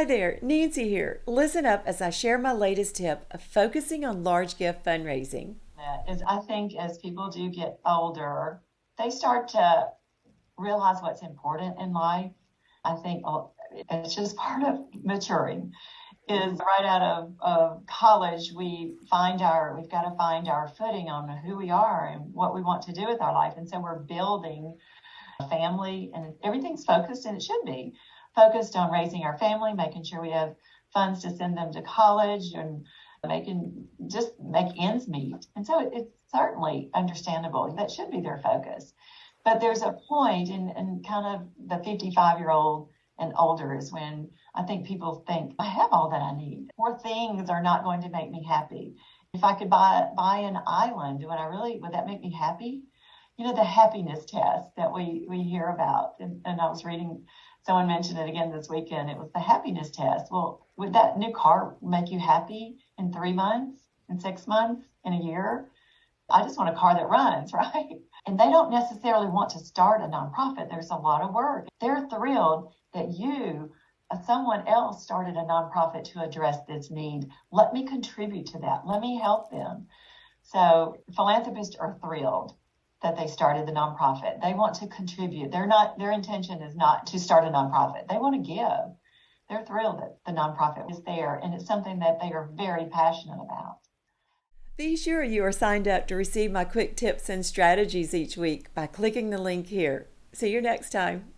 Hi there, Nancy here. Listen up as I share my latest tip of focusing on large gift fundraising. Is I think as people do get older, they start to realize what's important in life. I think it's just part of maturing. Is right out of college, we've got to find our footing on who we are and what we want to do with our life. And so we're building a family, and everything's focused, and it should be focused on raising our family, making sure we have funds to send them to college, and make ends meet. And so it's certainly understandable. That should be their focus. But there's a point in kind of the 55-year-old and older is when I think people think, I have all that I need. More things are not going to make me happy. If I could buy an island, would that make me happy? You know, the happiness test that we hear about. And I was reading, someone mentioned it again this weekend. It was the happiness test. Well, would that new car make you happy in 3 months, in 6 months, in a year? I just want a car that runs, right? And they don't necessarily want to start a nonprofit. There's a lot of work. They're thrilled that someone else started a nonprofit to address this need. Let me contribute to that. Let me help them. So philanthropists are thrilled that they started the nonprofit. They want to contribute. Their intention is not to start a nonprofit. They want to give. They're thrilled that the nonprofit is there, and it's something that they are very passionate about. Be sure you are signed up to receive my quick tips and strategies each week by clicking the link here. See you next time.